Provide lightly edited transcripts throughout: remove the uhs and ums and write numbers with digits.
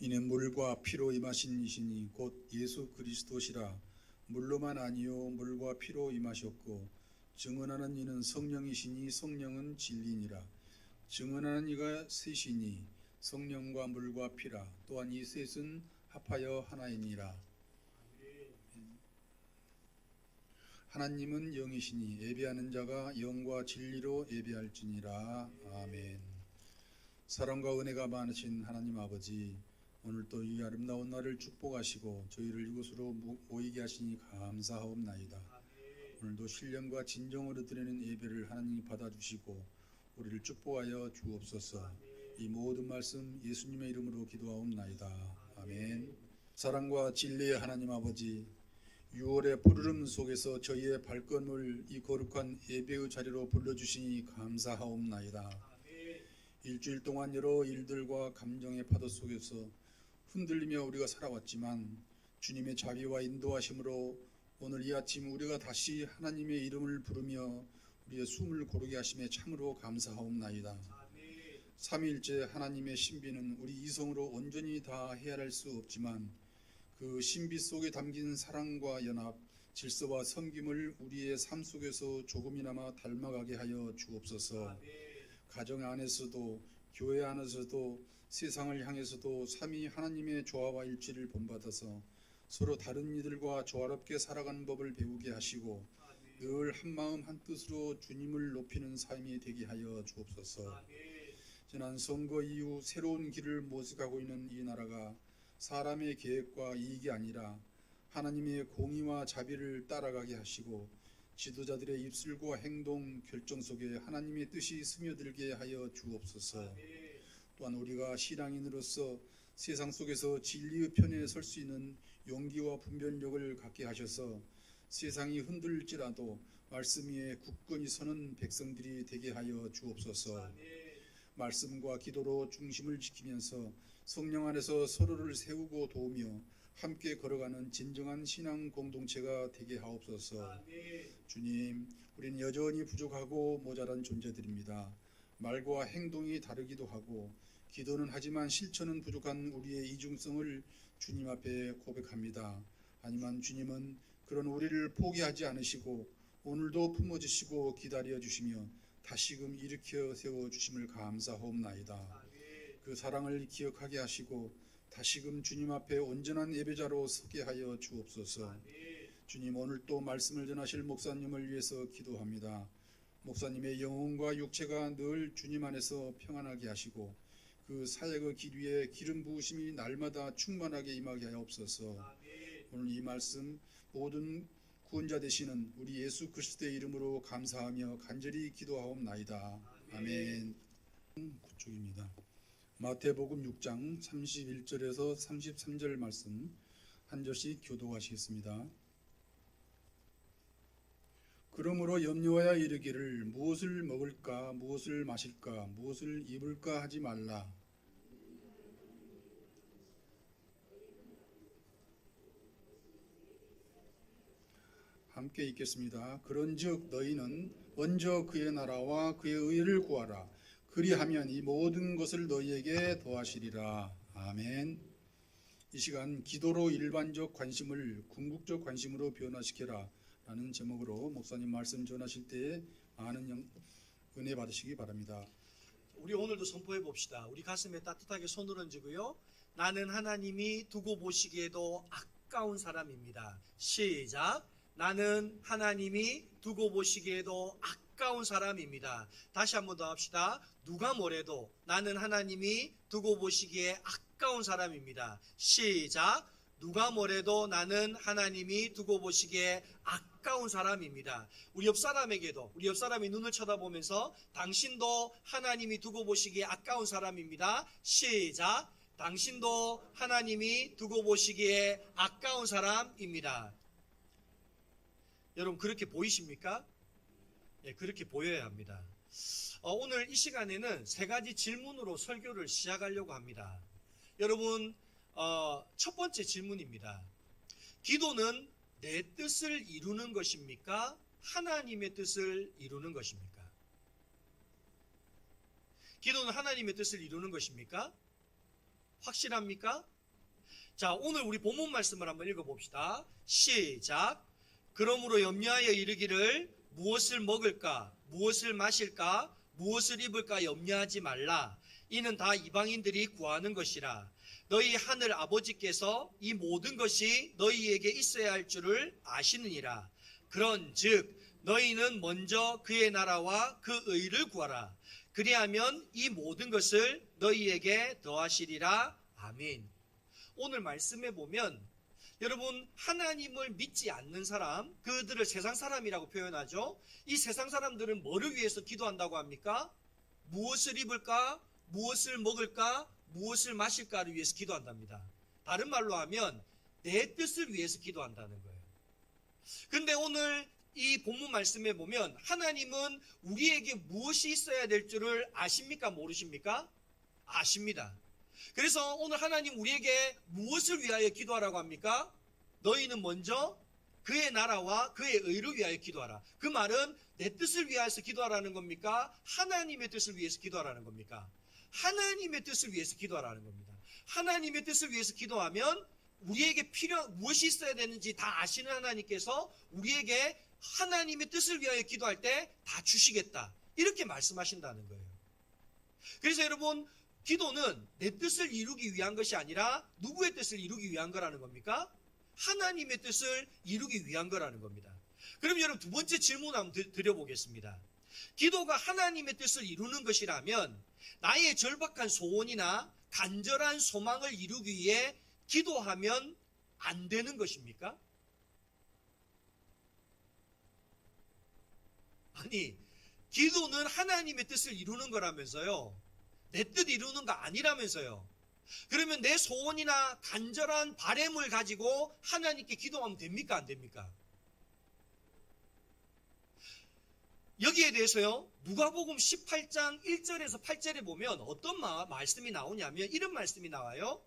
이는 물과 피로 임하신 이시니 곧 예수 그리스도시라. 물로만 아니요 물과 피로 임하셨고 증언하는 이는 성령이시니 성령은 진리니라. 증언하는 이가 셋이니 성령과 물과 피라. 또한 이 셋은 합하여 하나이니라. 하나님은 영이시니 예배하는 자가 영과 진리로 예배할지니라. 아멘. 사랑과 은혜가 많으신 하나님 아버지, 오늘 또 이 아름다운 날을 축복하시고 저희를 이곳으로 모이게 하시니 감사하옵나이다. 오늘도 신령과 진정으로 드리는 예배를 하나님이 받아주시고 우리를 축복하여 주옵소서. 이 모든 말씀 예수님의 이름으로 기도하옵나이다. 아멘. 사랑과 진리의 하나님 아버지, 6월의 푸르름 속에서 저희의 발걸음을 이 거룩한 예배의 자리로 불러주시니 감사하옵나이다. 일주일 동안 여러 일들과 감정의 파도 속에서 흔들리며 우리가 살아왔지만 주님의 자비와 인도하심으로 오늘 이 아침 우리가 다시 하나님의 이름을 부르며 우리의 숨을 고르게 하심에 참으로 감사하옵나이다. 삼위일체 하나님의 신비는 우리 이성으로 온전히 다 헤아릴 수 없지만 그 신비 속에 담긴 사랑과 연합, 질서와 섬김을 우리의 삶 속에서 조금이나마 닮아가게 하여 주옵소서. 가정 안에서도 교회 안에서도 세상을 향해서도 삼위 하나님의 조화와 일치를 본받아서 서로 다른 이들과 조화롭게 살아가는 법을 배우게 하시고 늘 한마음 한뜻으로 주님을 높이는 삶이 되게 하여 주옵소서. 지난 선거 이후 새로운 길을 모색하고 있는 이 나라가 사람의 계획과 이익이 아니라 하나님의 공의와 자비를 따라가게 하시고 지도자들의 입술과 행동, 결정 속에 하나님의 뜻이 스며들게 하여 주옵소서. 또한 우리가 신앙인으로서 세상 속에서 진리의 편에 설 수 있는 용기와 분별력을 갖게 하셔서 세상이 흔들릴지라도 말씀 위에 굳건히 서는 백성들이 되게 하여 주옵소서. 말씀과 기도로 중심을 지키면서 성령 안에서 서로를 세우고 도우며 함께 걸어가는 진정한 신앙 공동체가 되게 하옵소서. 주님, 우리는 여전히 부족하고 모자란 존재들입니다. 말과 행동이 다르기도 하고 기도는 하지만 실천은 부족한 우리의 이중성을 주님 앞에 고백합니다. 하지만 주님은 그런 우리를 포기하지 않으시고 오늘도 품어주시고 기다려 주시며 다시금 일으켜 세워주심을 감사하옵나이다. 그 사랑을 기억하게 하시고 다시금 주님 앞에 온전한 예배자로 서게 하여 주옵소서. 주님, 오늘 또 말씀을 전하실 목사님을 위해서 기도합니다. 목사님의 영혼과 육체가 늘 주님 안에서 평안하게 하시고 그 사역의 길 위에 기름 부으심이 날마다 충만하게 임하게 하옵소서. 오늘 이 말씀 모든 구원자 되시는 우리 예수 그리스도의 이름으로 감사하며 간절히 기도하옵나이다. 아멘. 그쪽입니다. 마태복음 6장 31절에서 33절 말씀 한 절씩 교독하시겠습니다. 그러므로 염려하여 이르기를 무엇을 먹을까 무엇을 마실까 무엇을 입을까 하지 말라. 함께 읽겠습니다. 그런즉 너희는 먼저 그의 나라와 그의 의를 구하라. 그리하면 이 모든 것을 너희에게 더하시리라. 아멘. 이 시간 기도로 일반적 관심을 궁극적 관심으로 변화시켜라 라는 제목으로 목사님 말씀 전하실 때에 많은 은혜 받으시기 바랍니다. 우리 오늘도 선포해 봅시다. 우리 가슴에 따뜻하게 손을 얹고요. 나는 하나님이 두고 보시기에도 아까운 사람입니다. 시작. 나는 하나님이 두고 보시기에도 아까운 사람입니다. 다시 한 번 더 합시다. 누가 뭐래도 나는 하나님이 두고 보시기에 아까운 사람입니다. 시작. 누가 뭐래도 나는 하나님이 두고 보시기에 아까운 사람입니다. 우리 옆 사람에게도 우리 옆 사람이 눈을 쳐다보면서 당신도 하나님이 두고 보시기에 아까운 사람입니다. 시작. 당신도 하나님이 두고 보시기에 아까운 사람입니다. 여러분 그렇게 보이십니까? 네, 그렇게 보여야 합니다. 오늘 이 시간에는 세 가지 질문으로 설교를 시작하려고 합니다. 여러분 첫 번째 질문입니다. 기도는 내 뜻을 이루는 것입니까? 하나님의 뜻을 이루는 것입니까? 기도는 하나님의 뜻을 이루는 것입니까? 확실합니까? 자, 오늘 우리 본문 말씀을 한번 읽어봅시다. 시작. 그러므로 염려하여 이르기를 무엇을 먹을까, 무엇을 마실까, 무엇을 입을까 염려하지 말라. 이는 다 이방인들이 구하는 것이라. 너희 하늘 아버지께서 이 모든 것이 너희에게 있어야 할 줄을 아시느니라. 그런즉 너희는 먼저 그의 나라와 그 의를 구하라. 그리하면 이 모든 것을 너희에게 더하시리라. 아멘. 오늘 말씀에 보면 여러분, 하나님을 믿지 않는 사람, 그들을 세상 사람이라고 표현하죠. 이 세상 사람들은 뭐를 위해서 기도한다고 합니까? 무엇을 입을까, 무엇을 먹을까, 무엇을 마실까를 위해서 기도한답니다. 다른 말로 하면 내 뜻을 위해서 기도한다는 거예요. 근데 오늘 이 본문 말씀에 보면 하나님은 우리에게 무엇이 있어야 될 줄을 아십니까, 모르십니까? 아십니다. 그래서 오늘 하나님 우리에게 무엇을 위하여 기도하라고 합니까? 너희는 먼저 그의 나라와 그의 의를 위하여 기도하라. 그 말은 내 뜻을 위해서 기도하라는 겁니까? 하나님의 뜻을 위해서 기도하라는 겁니까? 하나님의 뜻을 위해서 기도하라는 겁니다. 하나님의 뜻을 위해서 기도하면 우리에게 무엇이 있어야 되는지 다 아시는 하나님께서 우리에게 하나님의 뜻을 위하여 기도할 때 다 주시겠다. 이렇게 말씀하신다는 거예요. 그래서 여러분, 기도는 내 뜻을 이루기 위한 것이 아니라 누구의 뜻을 이루기 위한 거라는 겁니까? 하나님의 뜻을 이루기 위한 거라는 겁니다. 그럼 여러분, 두 번째 질문 한번 드려보겠습니다. 기도가 하나님의 뜻을 이루는 것이라면 나의 절박한 소원이나 간절한 소망을 이루기 위해 기도하면 안 되는 것입니까? 아니, 기도는 하나님의 뜻을 이루는 거라면서요. 내 뜻 이루는 거 아니라면서요. 그러면 내 소원이나 간절한 바램을 가지고 하나님께 기도하면 됩니까, 안 됩니까? 여기에 대해서요, 누가복음 18장 1절에서 8절에 보면 어떤 말씀이 나오냐면 이런 말씀이 나와요.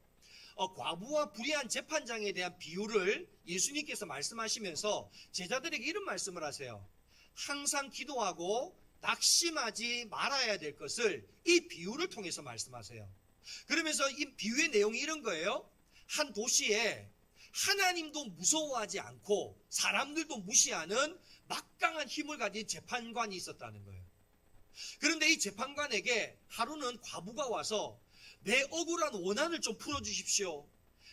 과부와 불의한 재판장에 대한 비유를 예수님께서 말씀하시면서 제자들에게 이런 말씀을 하세요. 항상 기도하고 낙심하지 말아야 될 것을 이 비유를 통해서 말씀하세요. 그러면서 이 비유의 내용이 이런 거예요. 한 도시에 하나님도 무서워하지 않고 사람들도 무시하는 막강한 힘을 가진 재판관이 있었다는 거예요. 그런데 이 재판관에게 하루는 과부가 와서 내 억울한 원한을 좀 풀어주십시오.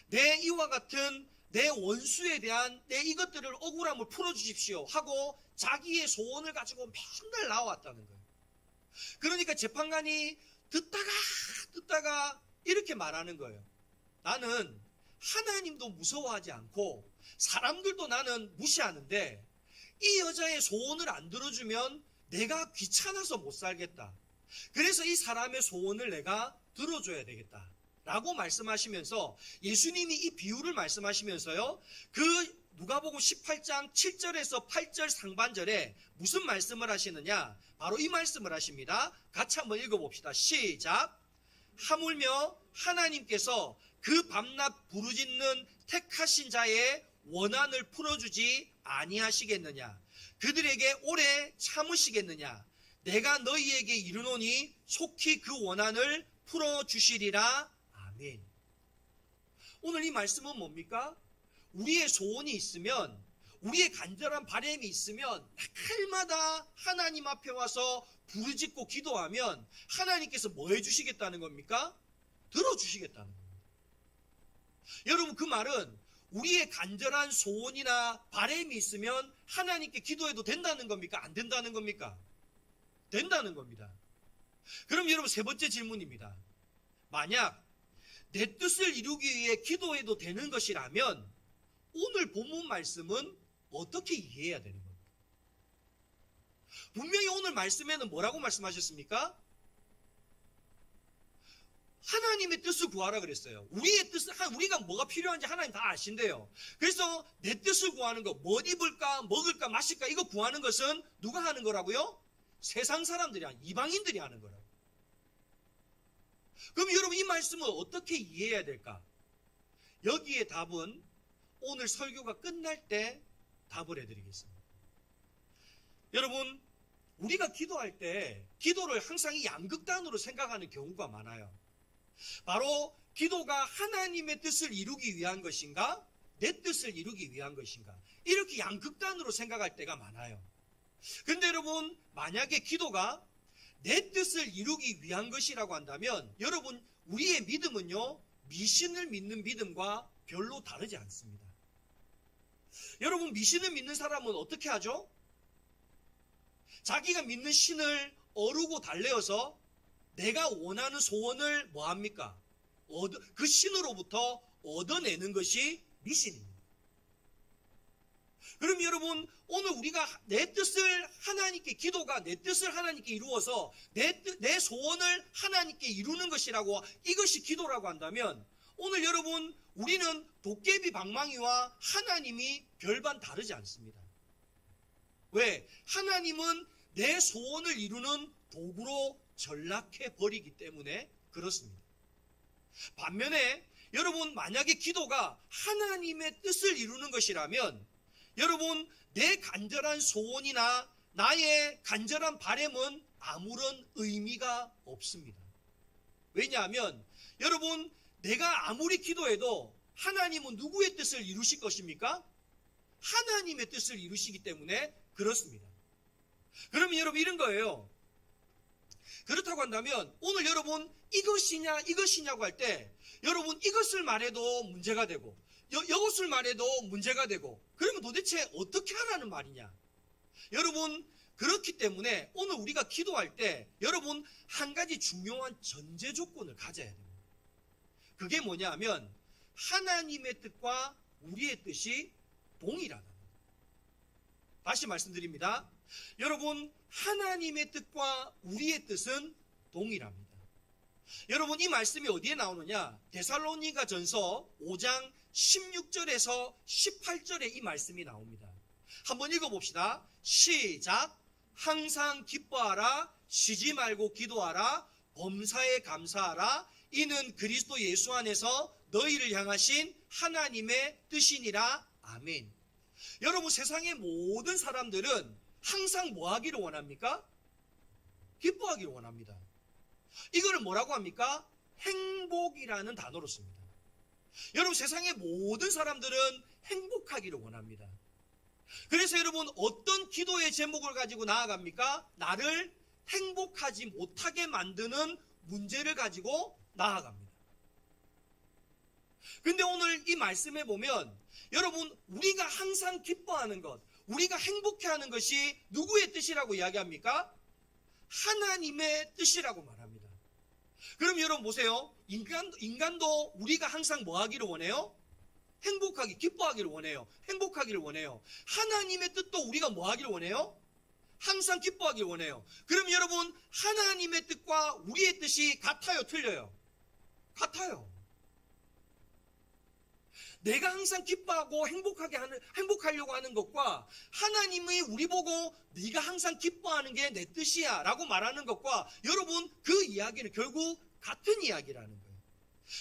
내 이와 같은 내 원수에 대한 내 이것들을 억울함을 풀어주십시오 하고 자기의 소원을 가지고 맨날 나와왔다는 거예요. 그러니까 재판관이 듣다가 이렇게 말하는 거예요. 나는 하나님도 무서워하지 않고 사람들도 나는 무시하는데 이 여자의 소원을 안 들어주면 내가 귀찮아서 못 살겠다. 그래서 이 사람의 소원을 내가 들어줘야 되겠다 라고 말씀하시면서 예수님이 이 비유를 말씀하시면서요, 그 누가복음 18장 7절에서 8절 상반절에 무슨 말씀을 하시느냐, 바로 이 말씀을 하십니다. 같이 한번 읽어봅시다. 시작. 하물며 하나님께서 그 밤낮 부르짖는 택하신 자의 원한을 풀어주지 아니하시겠느냐, 그들에게 오래 참으시겠느냐. 내가 너희에게 이르노니 속히 그 원한을 풀어주시리라. 아멘. 오늘 이 말씀은 뭡니까? 우리의 소원이 있으면, 우리의 간절한 바람이 있으면 날마다 하나님 앞에 와서 부르짖고 기도하면 하나님께서 뭐 해주시겠다는 겁니까? 들어주시겠다는 겁니다. 여러분, 그 말은 우리의 간절한 소원이나 바람이 있으면 하나님께 기도해도 된다는 겁니까? 안 된다는 겁니까? 된다는 겁니다. 그럼 여러분, 세 번째 질문입니다. 만약 내 뜻을 이루기 위해 기도해도 되는 것이라면 오늘 본문 말씀은 어떻게 이해해야 되는 겁니까? 분명히 오늘 말씀에는 뭐라고 말씀하셨습니까? 하나님의 뜻을 구하라 그랬어요. 우리의 뜻을, 우리가 뭐가 필요한지 하나님 다 아신대요. 그래서 내 뜻을 구하는 거, 뭐 입을까, 먹을까, 마실까, 이거 구하는 것은 누가 하는 거라고요? 세상 사람들이, 이방인들이 하는 거라고. 그럼 여러분, 이 말씀을 어떻게 이해해야 될까? 여기에 답은 오늘 설교가 끝날 때 답을 해드리겠습니다. 여러분, 우리가 기도할 때 기도를 항상 이 양극단으로 생각하는 경우가 많아요. 바로 기도가 하나님의 뜻을 이루기 위한 것인가? 내 뜻을 이루기 위한 것인가? 이렇게 양극단으로 생각할 때가 많아요. 그런데 여러분, 만약에 기도가 내 뜻을 이루기 위한 것이라고 한다면 여러분, 우리의 믿음은요, 미신을 믿는 믿음과 별로 다르지 않습니다. 여러분, 미신을 믿는 사람은 어떻게 하죠? 자기가 믿는 신을 어루고 달래어서 내가 원하는 소원을 뭐합니까? 그 신으로부터 얻어내는 것이 미신입니다. 그럼 여러분, 오늘 우리가 내 뜻을 하나님께, 기도가 내 뜻을 하나님께 이루어서 내 소원을 하나님께 이루는 것이라고, 이것이 기도라고 한다면 오늘 여러분, 우리는 도깨비 방망이와 하나님이 별반 다르지 않습니다. 왜? 하나님은 내 소원을 이루는 도구로 전락해 버리기 때문에 그렇습니다. 반면에 여러분, 만약에 기도가 하나님의 뜻을 이루는 것이라면 여러분, 내 간절한 소원이나 나의 간절한 바람은 아무런 의미가 없습니다. 왜냐하면 여러분, 내가 아무리 기도해도 하나님은 누구의 뜻을 이루실 것입니까? 하나님의 뜻을 이루시기 때문에 그렇습니다. 그러면 여러분, 이런 거예요. 그렇다고 한다면 오늘 여러분, 이것이냐고 할 때 여러분, 이것을 말해도 문제가 되고 이것을 말해도 문제가 되고, 그러면 도대체 어떻게 하라는 말이냐? 여러분, 그렇기 때문에 오늘 우리가 기도할 때 여러분, 한 가지 중요한 전제 조건을 가져야 됩니다. 그게 뭐냐 하면 하나님의 뜻과 우리의 뜻이 동일하다. 다시 말씀드립니다. 여러분, 하나님의 뜻과 우리의 뜻은 동일합니다. 여러분, 이 말씀이 어디에 나오느냐? 데살로니가 전서 5장 16절에서 18절에 이 말씀이 나옵니다. 한번 읽어봅시다. 시작. 항상 기뻐하라. 쉬지 말고 기도하라. 범사에 감사하라. 이는 그리스도 예수 안에서 너희를 향하신 하나님의 뜻이니라. 아멘. 여러분, 세상의 모든 사람들은 항상 뭐 하기를 원합니까? 기뻐하기를 원합니다. 이거를 뭐라고 합니까? 행복이라는 단어로 씁니다. 여러분, 세상의 모든 사람들은 행복하기를 원합니다. 그래서 여러분, 어떤 기도의 제목을 가지고 나아갑니까? 나를 행복하지 못하게 만드는 문제를 가지고 나아갑니다. 근데 오늘 이 말씀에 보면 여러분, 우리가 항상 기뻐하는 것, 우리가 행복해하는 것이 누구의 뜻이라고 이야기합니까? 하나님의 뜻이라고 말합니다. 그럼 여러분 보세요. 인간도 우리가 항상 뭐 하기를 원해요? 기뻐하기를 원해요. 행복하기를 원해요. 하나님의 뜻도 우리가 뭐 하기를 원해요? 항상 기뻐하기를 원해요. 그럼 여러분, 하나님의 뜻과 우리의 뜻이 같아요, 틀려요? 같아요. 내가 항상 기뻐하고 행복하려고 하는 것과 하나님이 우리 보고 네가 항상 기뻐하는 게 내 뜻이야 라고 말하는 것과 여러분, 그 이야기는 결국 같은 이야기라는 거예요.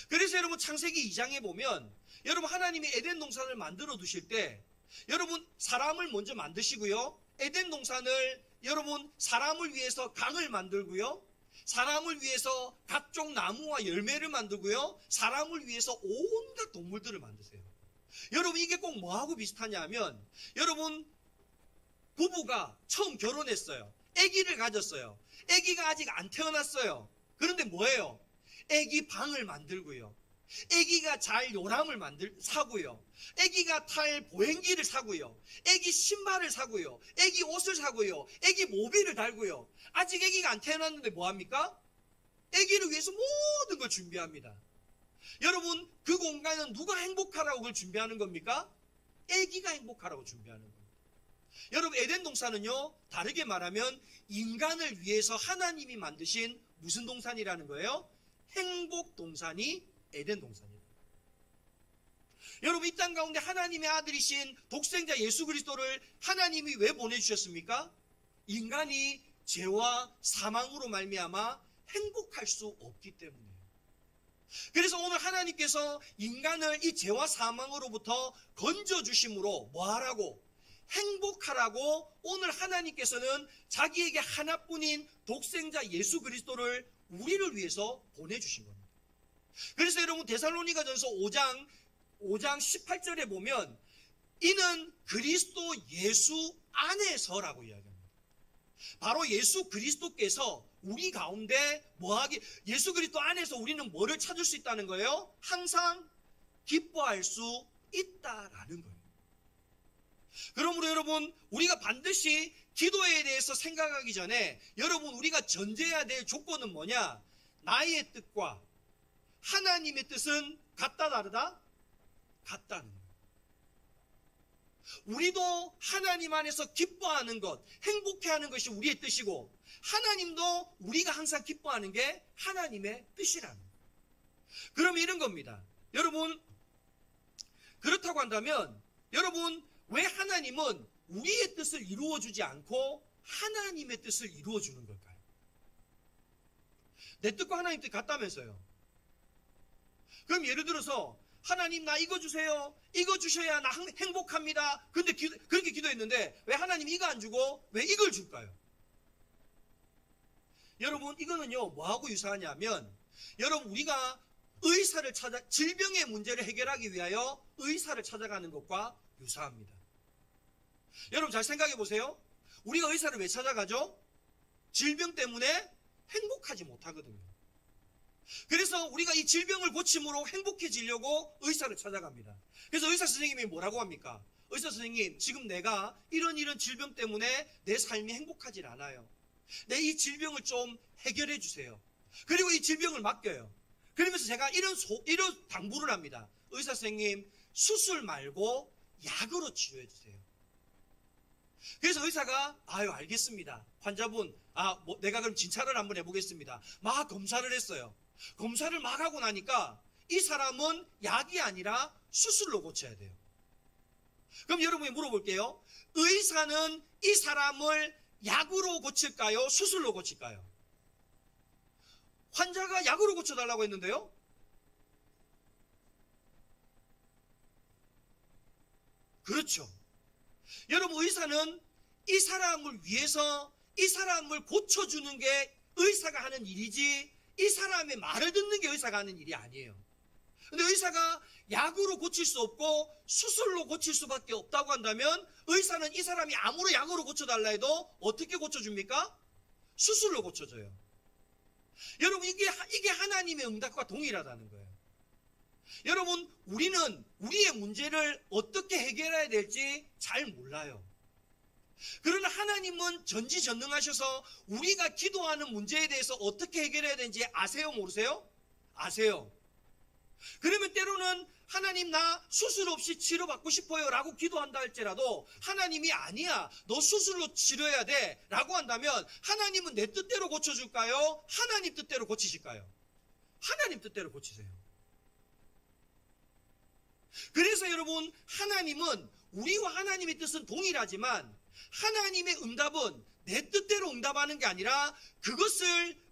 그래서 여러분, 창세기 2장에 보면 여러분, 하나님이 에덴 동산을 만들어 두실 때 여러분, 사람을 먼저 만드시고요, 에덴 동산을 여러분, 사람을 위해서 강을 만들고요, 사람을 위해서 각종 나무와 열매를 만들고요, 사람을 위해서 온갖 동물들을 만드세요. 여러분, 이게 꼭 뭐하고 비슷하냐 하면 여러분, 부부가 처음 결혼했어요. 아기를 가졌어요. 아기가 아직 안 태어났어요. 그런데 뭐예요? 아기 방을 만들고요, 아기가 잘 요람을 사고요, 아기가 탈 보행기를 사고요, 아기 신발을 사고요, 아기 옷을 사고요, 아기 모비를 달고요. 아직 아기가 안 태어났는데 뭐합니까? 아기를 위해서 모든 걸 준비합니다. 여러분, 그 공간은 누가 행복하라고 그걸 준비하는 겁니까? 아기가 행복하라고 준비하는 겁니다. 여러분, 에덴 동산은요, 다르게 말하면 인간을 위해서 하나님이 만드신 무슨 동산이라는 거예요? 행복 동산이 에덴 동산이다. 여러분, 이 땅 가운데 하나님의 아들이신 독생자 예수 그리스도를 하나님이 왜 보내주셨습니까? 인간이 죄와 사망으로 말미암아 행복할 수 없기 때문이에요. 그래서 오늘 하나님께서 인간을 이 죄와 사망으로부터 건져주심으로 뭐하라고? 행복하라고 오늘 하나님께서는 자기에게 하나뿐인 독생자 예수 그리스도를 우리를 위해서 보내주신 겁니다. 그래서 여러분 데살로니가전서 5장 18절에 보면 이는 그리스도 예수 안에서라고 이야기합니다. 바로 예수 그리스도께서 우리 가운데 예수 그리스도 안에서 우리는 뭐를 찾을 수 있다는 거예요? 항상 기뻐할 수 있다라는 거예요. 그러므로 여러분, 우리가 반드시 기도에 대해서 생각하기 전에 여러분, 우리가 전제해야 될 조건은 뭐냐? 나의 뜻과 하나님의 뜻은 같다 다르다? 같다는 거예요. 우리도 하나님 안에서 기뻐하는 것, 행복해하는 것이 우리의 뜻이고, 하나님도 우리가 항상 기뻐하는 게 하나님의 뜻이라는 거예요. 그러면 이런 겁니다. 여러분, 그렇다고 한다면 여러분, 왜 하나님은 우리의 뜻을 이루어주지 않고 하나님의 뜻을 이루어주는 걸까요? 내 뜻과 하나님 뜻 같다면서요. 그럼 예를 들어서 하나님 나 이거 주세요. 이거 주셔야 나 행복합니다. 근데 그렇게 기도했는데 왜 하나님 이거 안 주고 왜 이걸 줄까요? 여러분, 이거는요 뭐하고 유사하냐면, 여러분, 우리가 질병의 문제를 해결하기 위하여 의사를 찾아가는 것과 유사합니다. 여러분 잘 생각해 보세요. 우리가 의사를 왜 찾아가죠? 질병 때문에 행복하지 못하거든요. 그래서 우리가 이 질병을 고침으로 행복해지려고 의사를 찾아갑니다. 그래서 의사 선생님이 뭐라고 합니까? 의사 선생님, 지금 내가 이런 질병 때문에 내 삶이 행복하지 않아요. 내 이 질병을 좀 해결해 주세요. 그리고 이 질병을 맡겨요. 그러면서 제가 이런 당부를 합니다. 의사 선생님, 수술 말고 약으로 치료해 주세요. 그래서 의사가 알겠습니다. 환자분, 내가 그럼 진찰을 한번 해보겠습니다. 막 검사를 했어요. 검사를 막 하고 나니까 이 사람은 약이 아니라 수술로 고쳐야 돼요. 그럼 여러분이 물어볼게요. 의사는 이 사람을 약으로 고칠까요? 수술로 고칠까요? 환자가 약으로 고쳐달라고 했는데요. 그렇죠. 여러분, 의사는 이 사람을 위해서 이 사람을 고쳐주는 게 의사가 하는 일이지, 이 사람의 말을 듣는 게 의사가 하는 일이 아니에요. 근데 의사가 약으로 고칠 수 없고 수술로 고칠 수밖에 없다고 한다면 의사는 이 사람이 아무리 약으로 고쳐달라 해도 어떻게 고쳐줍니까? 수술로 고쳐줘요. 여러분, 이게 하나님의 응답과 동일하다는 거예요. 여러분, 우리는 우리의 문제를 어떻게 해결해야 될지 잘 몰라요. 그러나 하나님은 전지전능하셔서 우리가 기도하는 문제에 대해서 어떻게 해결해야 되는지 아세요? 모르세요? 아세요. 그러면 때로는 하나님 나 수술 없이 치료받고 싶어요 라고 기도한다 할지라도 하나님이 아니야, 너 수술로 치료해야 돼 라고 한다면 하나님은 내 뜻대로 고쳐줄까요? 하나님 뜻대로 고치실까요? 하나님 뜻대로 고치세요. 그래서 여러분, 하나님은 우리와 하나님의 뜻은 동일하지만 하나님의 응답은 내 뜻대로 응답하는 게 아니라 그것을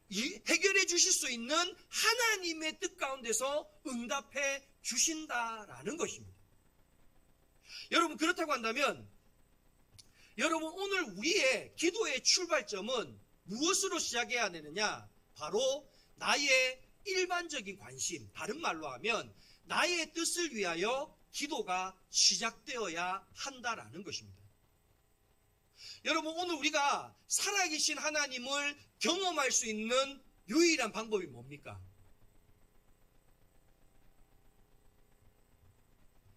해결해 주실 수 있는 하나님의 뜻 가운데서 응답해 주신다라는 것입니다. 여러분, 그렇다고 한다면 여러분, 오늘 우리의 기도의 출발점은 무엇으로 시작해야 되느냐? 바로 나의 일반적인 관심, 다른 말로 하면 나의 뜻을 위하여 기도가 시작되어야 한다라는 것입니다. 여러분, 오늘 우리가 살아계신 하나님을 경험할 수 있는 유일한 방법이 뭡니까?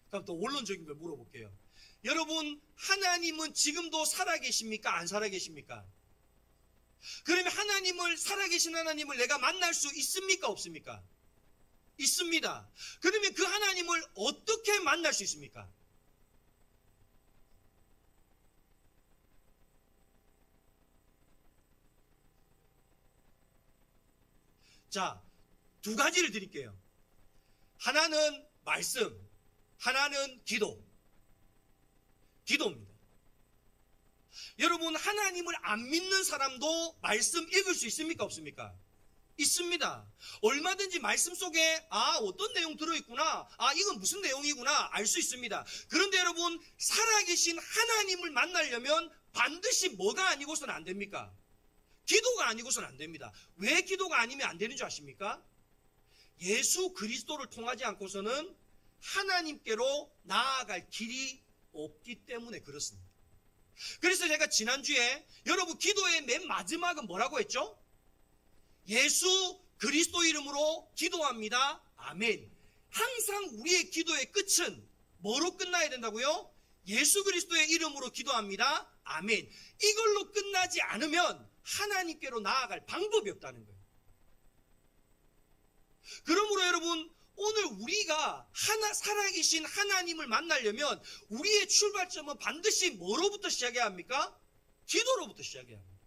그럼 또 원론적인 걸 물어볼게요. 여러분, 하나님은 지금도 살아계십니까? 안 살아계십니까? 그러면 살아계신 하나님을 내가 만날 수 있습니까? 없습니까? 있습니다. 그러면 그 하나님을 어떻게 만날 수 있습니까? 자, 두 가지를 드릴게요. 하나는 말씀, 하나는 기도입니다. 여러분, 하나님을 안 믿는 사람도 말씀 읽을 수 있습니까? 없습니까? 있습니다. 얼마든지 말씀 속에 어떤 내용 들어있구나, 이건 무슨 내용이구나 알 수 있습니다. 그런데 여러분, 살아계신 하나님을 만나려면 반드시 뭐가 아니고서는 안 됩니까? 기도가 아니고서는 안 됩니다. 왜 기도가 아니면 안 되는 줄 아십니까? 예수 그리스도를 통하지 않고서는 하나님께로 나아갈 길이 없기 때문에 그렇습니다. 그래서 제가 지난주에 여러분 기도의 맨 마지막은 뭐라고 했죠? 예수 그리스도 이름으로 기도합니다. 아멘. 항상 우리의 기도의 끝은 뭐로 끝나야 된다고요? 예수 그리스도의 이름으로 기도합니다. 아멘. 이걸로 끝나지 않으면 하나님께로 나아갈 방법이 없다는 거예요. 그러므로 여러분, 오늘 우리가 살아계신 하나님을 만나려면 우리의 출발점은 반드시 뭐로부터 시작해야 합니까? 기도로부터 기도해야 합니다.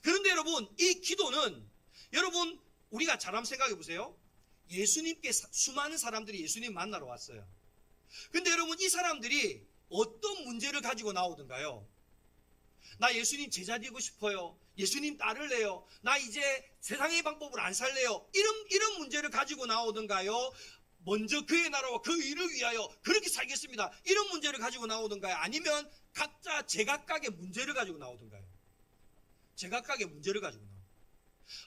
그런데 여러분, 이 기도는 여러분 우리가 잘 한번 생각해 보세요. 예수님께 수많은 사람들이 예수님 만나러 왔어요. 근데 여러분, 이 사람들이 어떤 문제를 가지고 나오던가요? 나 예수님 제자 되고 싶어요. 예수님 따를래요. 나 이제 세상의 방법을 안 살래요. 이런 문제를 가지고 나오던가요? 먼저 그의 나라와 그 일을 위하여 그렇게 살겠습니다. 이런 문제를 가지고 나오던가요? 아니면 각자 제각각의 문제를 가지고 나오던가요? 제각각의 문제를 가지고 나오던가요?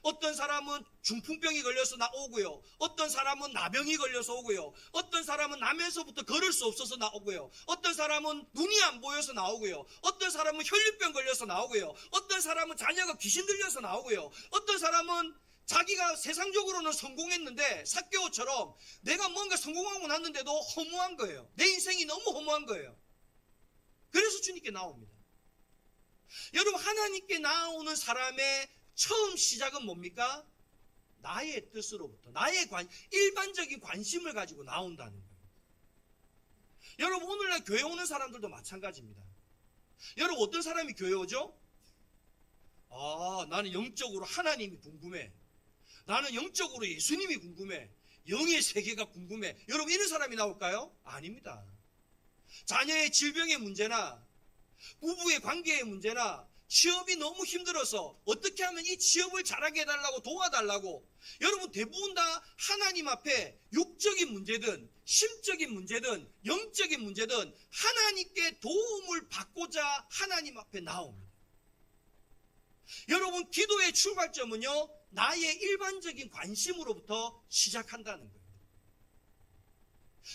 어떤 사람은 중풍병이 걸려서 나오고요. 어떤 사람은 나병이 걸려서 오고요. 어떤 사람은 나면서부터 걸을 수 없어서 나오고요. 어떤 사람은 눈이 안 보여서 나오고요. 어떤 사람은 혈류병 걸려서 나오고요. 어떤 사람은 자녀가 귀신 들려서 나오고요. 어떤 사람은 자기가 세상적으로는 성공했는데 삭개오처럼 내가 뭔가 성공하고 났는데도 허무한 거예요. 내 인생이 너무 허무한 거예요. 그래서 주님께 나옵니다. 여러분, 하나님께 나오는 사람의 처음 시작은 뭡니까? 나의 뜻으로부터, 일반적인 관심을 가지고 나온다는 거예요. 여러분, 오늘날 교회 오는 사람들도 마찬가지입니다. 여러분, 어떤 사람이 교회 오죠? 나는 영적으로 하나님이 궁금해. 나는 영적으로 예수님이 궁금해. 영의 세계가 궁금해. 여러분, 이런 사람이 나올까요? 아닙니다. 자녀의 질병의 문제나 부부의 관계의 문제나 취업이 너무 힘들어서 어떻게 하면 이 취업을 잘하게 해달라고 도와달라고, 여러분 대부분 다 하나님 앞에 육적인 문제든 심적인 문제든 영적인 문제든 하나님께 도움을 받고자 하나님 앞에 나옵니다. 여러분, 기도의 출발점은요, 나의 일반적인 관심으로부터 시작한다는 거예요.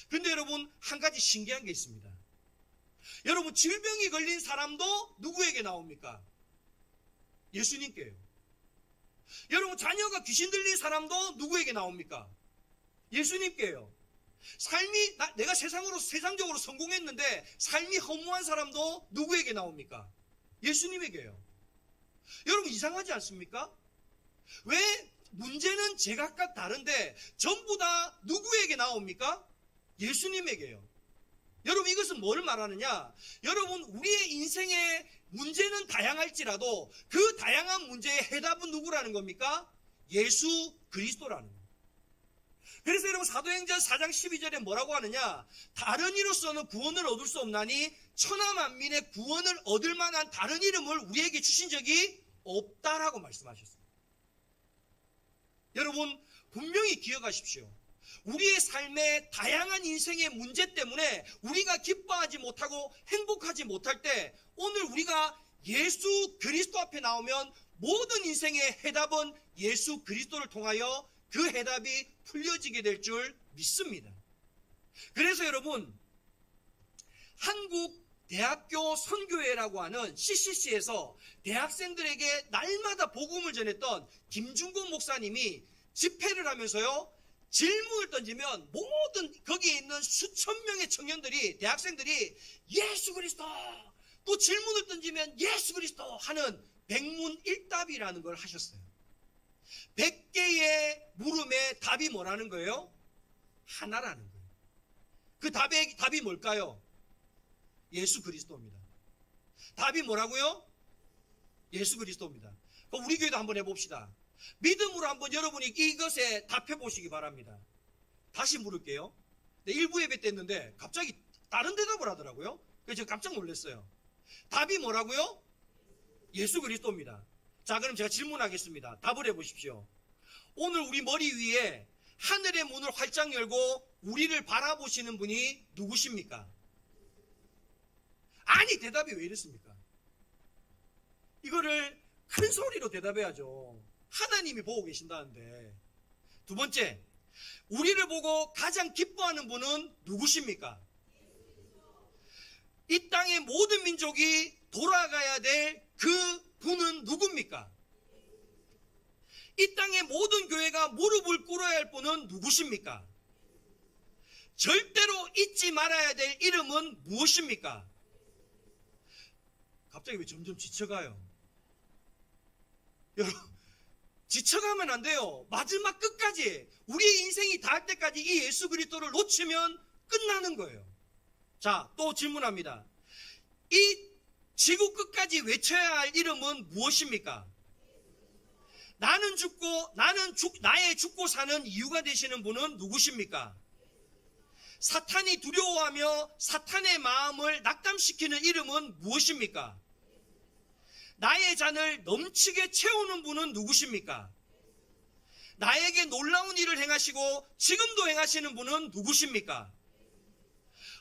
그런데 여러분, 한 가지 신기한 게 있습니다. 여러분, 질병이 걸린 사람도 누구에게 나옵니까? 예수님께요. 여러분, 자녀가 귀신 들린 사람도 누구에게 나옵니까? 예수님께요. 내가 세상적으로 성공했는데 삶이 허무한 사람도 누구에게 나옵니까? 예수님에게요. 여러분, 이상하지 않습니까? 왜 문제는 제각각 다른데 전부 다 누구에게 나옵니까? 예수님에게요. 여러분, 이것은 뭘 말하느냐? 여러분, 우리의 인생의 문제는 다양할지라도 그 다양한 문제의 해답은 누구라는 겁니까? 예수 그리스도라는 겁니다. 그래서 여러분, 사도행전 4장 12절에 뭐라고 하느냐? 다른 이로서는 구원을 얻을 수 없나니 천하 만민의 구원을 얻을 만한 다른 이름을 우리에게 주신 적이 없다라고 말씀하셨습니다. 여러분, 분명히 기억하십시오. 우리의 삶의 다양한 인생의 문제 때문에 우리가 기뻐하지 못하고 행복하지 못할 때 오늘 우리가 예수 그리스도 앞에 나오면 모든 인생의 해답은 예수 그리스도를 통하여 그 해답이 풀려지게 될 줄 믿습니다. 그래서 여러분, 한국 대학교 선교회라고 하는 CCC에서 대학생들에게 날마다 복음을 전했던 김중곤 목사님이 집회를 하면서요, 질문을 던지면 모든 거기에 있는 수천 명의 청년들이, 대학생들이 예수 그리스도, 또 질문을 던지면 예수 그리스도 하는 백문일답이라는 걸 하셨어요. 100개의 물음에 답이 뭐라는 거예요? 하나라는 거예요. 그 답이 뭘까요? 예수 그리스도입니다. 답이 뭐라고요? 예수 그리스도입니다. 그럼 우리 교회도 한번 해봅시다. 믿음으로 한번 여러분이 이것에 답해 보시기 바랍니다. 다시 물을게요. 네, 일부 예배 때 했는데 갑자기 다른 대답을 하더라고요. 그래서 제가 깜짝 놀랐어요. 답이 뭐라고요? 예수 그리스도입니다. 자, 그럼 제가 질문하겠습니다. 답을 해보십시오. 오늘 우리 머리 위에 하늘의 문을 활짝 열고 우리를 바라보시는 분이 누구십니까? 아니, 대답이 왜 이렇습니까? 이거를 큰 소리로 대답해야죠. 하나님이 보고 계신다는데. 두 번째, 우리를 보고 가장 기뻐하는 분은 누구십니까? 이 땅의 모든 민족이 돌아가야 될 그 분은 누굽니까? 이 땅의 모든 교회가 무릎을 꿇어야 할 분은 누구십니까? 절대로 잊지 말아야 될 이름은 무엇입니까? 갑자기 왜 점점 지쳐가요? 여러분, 지쳐가면 안 돼요. 마지막 끝까지, 우리의 인생이 닿을 때까지 이 예수 그리스도를 놓치면 끝나는 거예요. 자, 또 질문합니다. 이 지구 끝까지 외쳐야 할 이름은 무엇입니까? 나의 죽고 사는 이유가 되시는 분은 누구십니까? 사탄이 두려워하며 사탄의 마음을 낙담시키는 이름은 무엇입니까? 나의 잔을 넘치게 채우는 분은 누구십니까? 나에게 놀라운 일을 행하시고 지금도 행하시는 분은 누구십니까?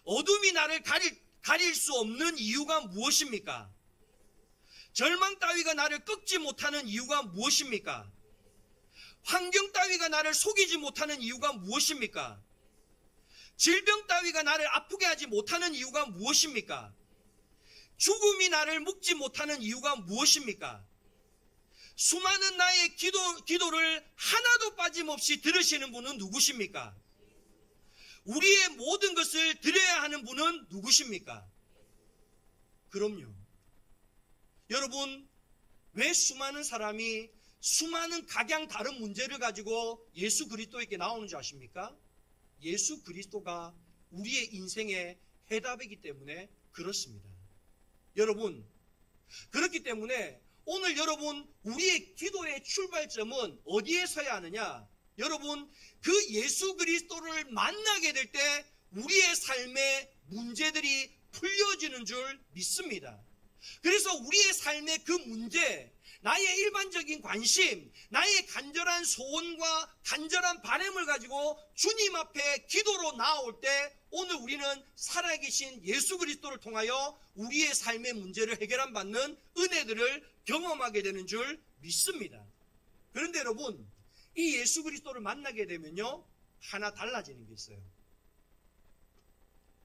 어둠이 나를 가릴 수 없는 이유가 무엇입니까? 절망 따위가 나를 꺾지 못하는 이유가 무엇입니까? 환경 따위가 나를 속이지 못하는 이유가 무엇입니까? 질병 따위가 나를 아프게 하지 못하는 이유가 무엇입니까? 죽음이 나를 묶지 못하는 이유가 무엇입니까? 수많은 나의 기도를 하나도 빠짐없이 들으시는 분은 누구십니까? 우리의 모든 것을 드려야 하는 분은 누구십니까? 그럼요. 여러분, 왜 수많은 사람이 수많은 각양 다른 문제를 가지고 예수 그리스도에게 나오는 줄 아십니까? 예수 그리스도가 우리의 인생의 해답이기 때문에 그렇습니다. 여러분, 그렇기 때문에 오늘 여러분, 우리의 기도의 출발점은 어디에 서야 하느냐? 여러분, 그 예수 그리스도를 만나게 될 때 우리의 삶의 문제들이 풀려지는 줄 믿습니다. 그래서 우리의 삶의 그 문제, 나의 일반적인 관심, 나의 간절한 소원과 간절한 바람을 가지고 주님 앞에 기도로 나올 때 오늘 우리는 살아계신 예수 그리스도를 통하여 우리의 삶의 문제를 해결받는 은혜들을 경험하게 되는 줄 믿습니다. 그런데 여러분, 이 예수 그리스도를 만나게 되면요, 하나 달라지는 게 있어요.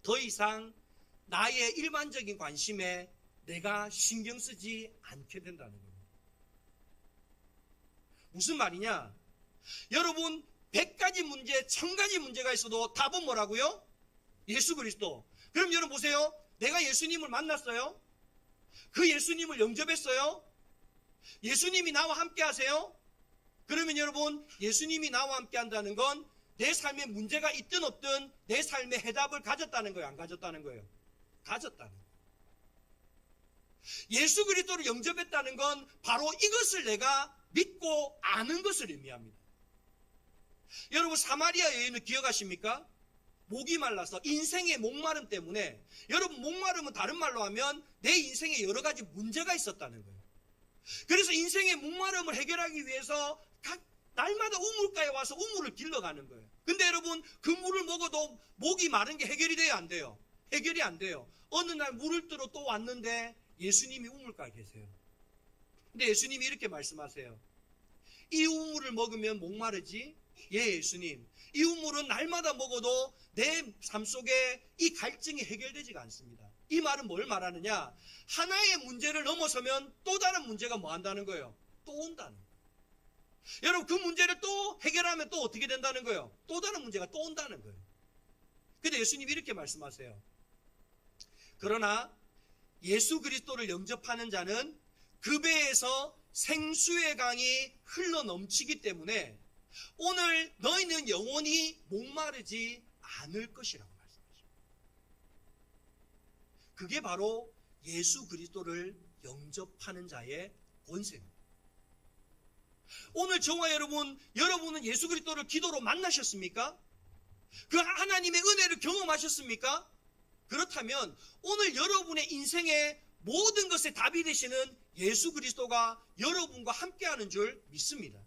더 이상 나의 일반적인 관심에 내가 신경 쓰지 않게 된다는 거예요. 무슨 말이냐? 여러분, 100가지 문제, 1000가지 문제가 있어도 답은 뭐라고요? 예수 그리스도. 그럼 여러분 보세요. 내가 예수님을 만났어요? 그 예수님을 영접했어요? 예수님이 나와 함께 하세요? 그러면 여러분, 예수님이 나와 함께 한다는 건 내 삶에 문제가 있든 없든 내 삶의 해답을 가졌다는 거예요? 안 가졌다는 거예요? 가졌다는 거예요. 예수 그리스도를 영접했다는 건 바로 이것을 내가 믿고 아는 것을 의미합니다. 여러분, 사마리아 여인을 기억하십니까? 목이 말라서 인생의 목마름 때문에, 여러분, 목마름은 다른 말로 하면 내 인생에 여러 가지 문제가 있었다는 거예요. 그래서 인생의 목마름을 해결하기 위해서 날마다 우물가에 와서 우물을 길러가는 거예요. 근데 여러분, 그 물을 먹어도 목이 마른 게 해결이 돼요, 안 돼요? 해결이 안 돼요. 어느 날 물을 뜨러 또 왔는데 예수님이 우물가에 계세요. 근데 예수님이 이렇게 말씀하세요. 이 우물을 먹으면 목마르지? 예, 예수님. 이 우물은 날마다 먹어도 내 삶 속에 이 갈증이 해결되지가 않습니다. 이 말은 뭘 말하느냐? 하나의 문제를 넘어서면 또 다른 문제가 뭐 한다는 거예요? 또 온다는 거예요. 여러분, 그 문제를 또 해결하면 또 어떻게 된다는 거예요? 또 다른 문제가 또 온다는 거예요. 근데 예수님이 이렇게 말씀하세요. 그러나 예수 그리스도를 영접하는 자는 그 배에서 생수의 강이 흘러 넘치기 때문에 오늘 너희는 영원히 목마르지 않을 것이라고 말씀하십니다. 그게 바로 예수 그리스도를 영접하는 자의 권세입니다. 오늘 저와 여러분은 예수 그리스도를 기도로 만나셨습니까? 그 하나님의 은혜를 경험하셨습니까? 그렇다면 오늘 여러분의 인생의 모든 것에 답이 되시는 예수 그리스도가 여러분과 함께하는 줄 믿습니다.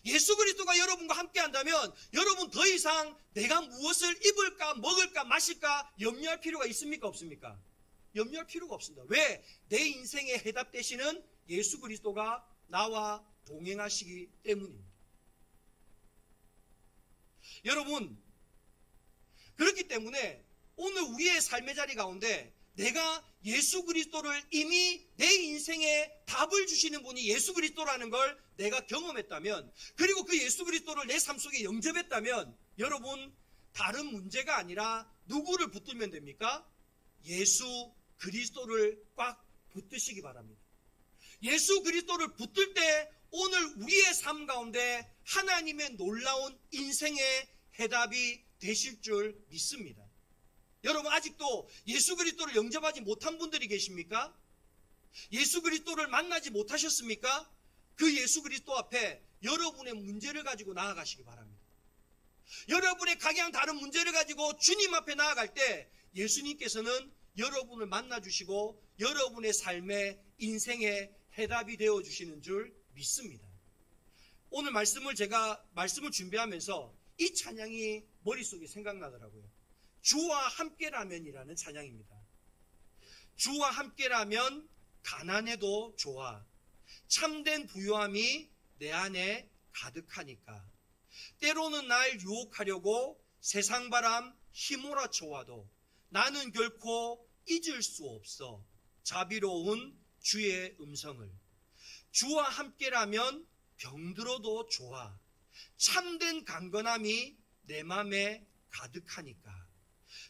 예수 그리스도가 여러분과 함께한다면 여러분 더 이상 내가 무엇을 입을까 먹을까 마실까 염려할 필요가 있습니까? 없습니까? 염려할 필요가 없습니다. 왜? 내 인생의 해답 되시는 예수 그리스도가 나와 동행하시기 때문입니다. 여러분, 그렇기 때문에 오늘 우리의 삶의 자리 가운데 내가 예수 그리스도를 이미 내 인생에 답을 주시는 분이 예수 그리스도라는 걸 내가 경험했다면, 그리고 그 예수 그리스도를 내 삶 속에 영접했다면, 여러분, 다른 문제가 아니라 누구를 붙들면 됩니까? 예수 그리스도를 꽉 붙드시기 바랍니다. 예수 그리스도를 붙들 때 오늘 우리의 삶 가운데 하나님의 놀라운 인생의 해답이 되실 줄 믿습니다. 여러분, 아직도 예수 그리스도를 영접하지 못한 분들이 계십니까? 예수 그리스도를 만나지 못하셨습니까? 그 예수 그리스도 앞에 여러분의 문제를 가지고 나아가시기 바랍니다. 여러분의 각양 다른 문제를 가지고 주님 앞에 나아갈 때 예수님께서는 여러분을 만나주시고 여러분의 삶의 인생의 해답이 되어주시는 줄 믿습니다. 오늘 말씀을 준비하면서 이 찬양이 머릿속에 생각나더라고요. 주와 함께라면이라는 찬양입니다. 주와 함께라면 가난해도 좋아. 참된 부유함이 내 안에 가득하니까. 때로는 날 유혹하려고 세상 바람 휘몰아쳐와도 나는 결코 잊을 수 없어 자비로운 주의 음성을. 주와 함께라면 병들어도 좋아. 참된 강건함이 내 맘에 가득하니까.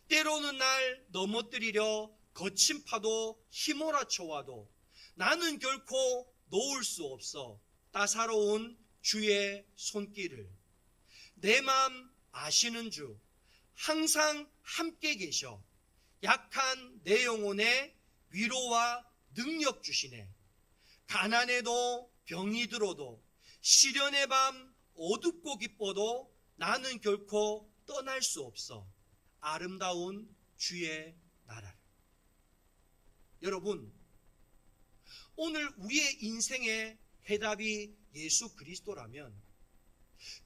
때로는 날 넘어뜨리려 거친 파도 휘몰아쳐와도 나는 결코 놓을 수 없어 따사로운 주의 손길을. 내 맘 아시는 주 항상 함께 계셔 약한 내 영혼에 위로와 능력 주시네. 가난해도 병이 들어도 시련의 밤 어둡고 기뻐도 나는 결코 떠날 수 없어 아름다운 주의 나라를. 여러분, 오늘 우리의 인생의 해답이 예수 그리스도라면,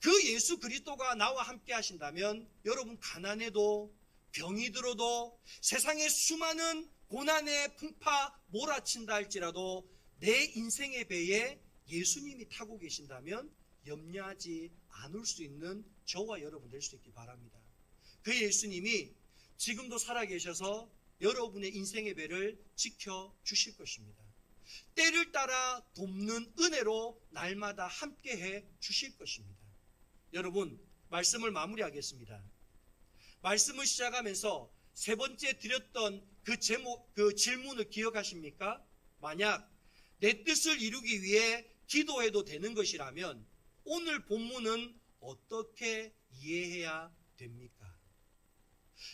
그 예수 그리스도가 나와 함께 하신다면, 여러분, 가난해도 병이 들어도 세상의 수많은 고난의 풍파 몰아친다 할지라도 내 인생의 배에 예수님이 타고 계신다면 염려하지 않을 수 있는 저와 여러분 될 수 있기 바랍니다. 그 예수님이 지금도 살아계셔서 여러분의 인생의 배를 지켜주실 것입니다. 때를 따라 돕는 은혜로 날마다 함께해 주실 것입니다. 여러분, 말씀을 마무리하겠습니다. 말씀을 시작하면서 세 번째 드렸던 그 질문을 기억하십니까? 만약 내 뜻을 이루기 위해 기도해도 되는 것이라면 오늘 본문은 어떻게 이해해야 됩니까?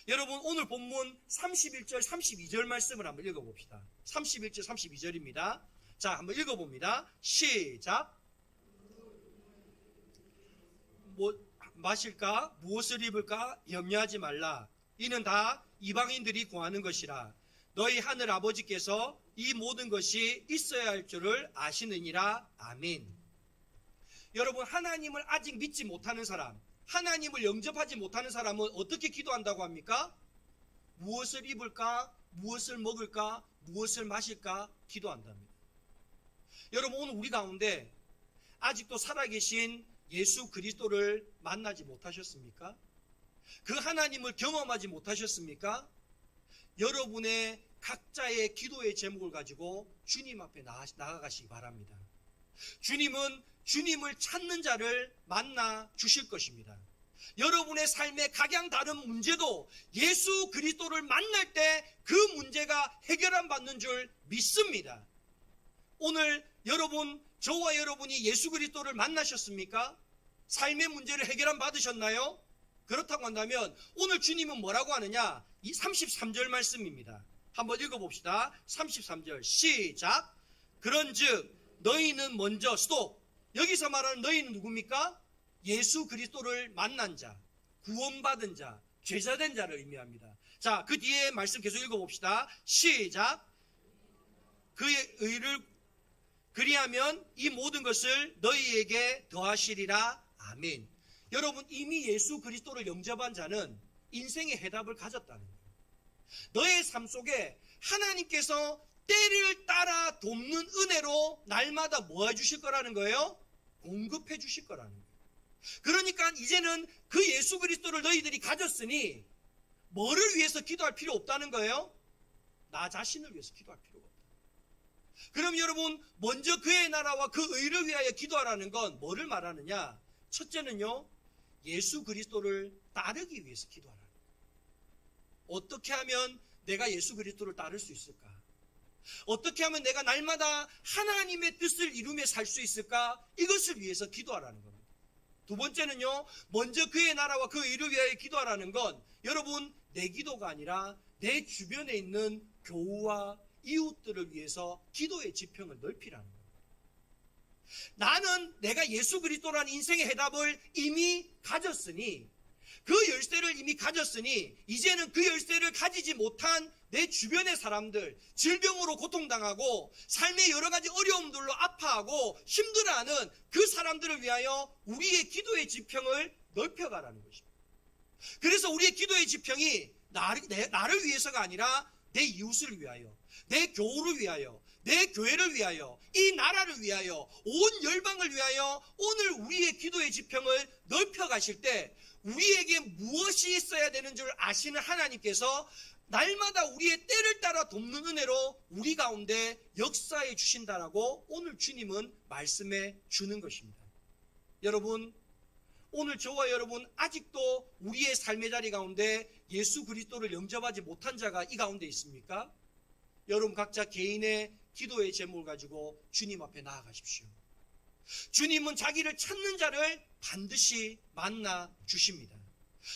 여러분, 오늘 본문 31절, 32절 말씀을 한번 읽어봅시다. 31절, 32절입니다. 자, 한번 읽어봅니다. 시작. 마실까? 무엇을 입을까? 염려하지 말라. 이는 다 이방인들이 구하는 것이라. 너희 하늘 아버지께서 이 모든 것이 있어야 할 줄을 아시느니라. 아멘. 여러분, 하나님을 아직 믿지 못하는 사람, 하나님을 영접하지 못하는 사람은 어떻게 기도한다고 합니까? 무엇을 입을까? 무엇을 먹을까? 무엇을 마실까? 기도한답니다. 여러분, 오늘 우리 가운데 아직도 살아계신 예수 그리스도를 만나지 못하셨습니까? 그 하나님을 경험하지 못하셨습니까? 여러분의 각자의 기도의 제목을 가지고 주님 앞에 나아가시기 바랍니다. 주님은 주님을 찾는 자를 만나 주실 것입니다. 여러분의 삶의 각양 다른 문제도 예수 그리스도를 만날 때 그 문제가 해결안 받는 줄 믿습니다. 오늘 여러분, 저와 여러분이 예수 그리스도를 만나셨습니까? 삶의 문제를 해결안 받으셨나요? 그렇다고 한다면 오늘 주님은 뭐라고 하느냐? 이 33절 말씀입니다. 한번 읽어봅시다. 33절 시작. 그런즉 너희는 먼저 스톱. 여기서 말하는 너희는 누굽니까? 예수 그리스도를 만난 자, 구원받은 자, 제자된 자를 의미합니다. 자, 그 뒤에 말씀 계속 읽어봅시다. 시작. 그의 의를 그리하면 이 모든 것을 너희에게 더하시리라. 아멘. 여러분, 이미 예수 그리스도를 영접한 자는 인생의 해답을 가졌다는 거예요. 너의 삶 속에 하나님께서 때를 따라 돕는 은혜로 날마다 뭐 해주실 거라는 거예요? 공급해 주실 거라는 거예요. 그러니까 이제는 그 예수 그리스도를 너희들이 가졌으니 뭐를 위해서 기도할 필요 없다는 거예요? 나 자신을 위해서 기도할 필요가 없다. 그럼 여러분, 먼저 그의 나라와 그 의를 위하여 기도하라는 건 뭐를 말하느냐? 첫째는요, 예수 그리스도를 따르기 위해서 기도하라는 거예요. 어떻게 하면 내가 예수 그리스도를 따를 수 있을까? 어떻게 하면 내가 날마다 하나님의 뜻을 이루며 살 수 있을까? 이것을 위해서 기도하라는 겁니다. 두 번째는요, 먼저 그의 나라와 그 의를 위하여 기도하라는 건 여러분, 내 기도가 아니라 내 주변에 있는 교우와 이웃들을 위해서 기도의 지평을 넓히라는 겁니다. 나는 내가 예수 그리스도라는 인생의 해답을 이미 가졌으니, 그 열쇠를 이미 가졌으니 이제는 그 열쇠를 가지지 못한 내 주변의 사람들, 질병으로 고통당하고 삶의 여러 가지 어려움들로 아파하고 힘들어하는 그 사람들을 위하여 우리의 기도의 지평을 넓혀가라는 것입니다. 그래서 우리의 기도의 지평이 나를 위해서가 아니라 내 이웃을 위하여, 내 교우를 위하여, 내 교회를 위하여, 이 나라를 위하여, 온 열방을 위하여 오늘 우리의 기도의 지평을 넓혀가실 때 우리에게 무엇이 있어야 되는 줄 아시는 하나님께서 날마다 우리의 때를 따라 돕는 은혜로 우리 가운데 역사해 주신다라고 오늘 주님은 말씀해 주는 것입니다. 여러분, 오늘 저와 여러분 아직도 우리의 삶의 자리 가운데 예수 그리스도를 영접하지 못한 자가 이 가운데 있습니까? 여러분 각자 개인의 기도의 제목을 가지고 주님 앞에 나아가십시오. 주님은 자기를 찾는 자를 반드시 만나 주십니다.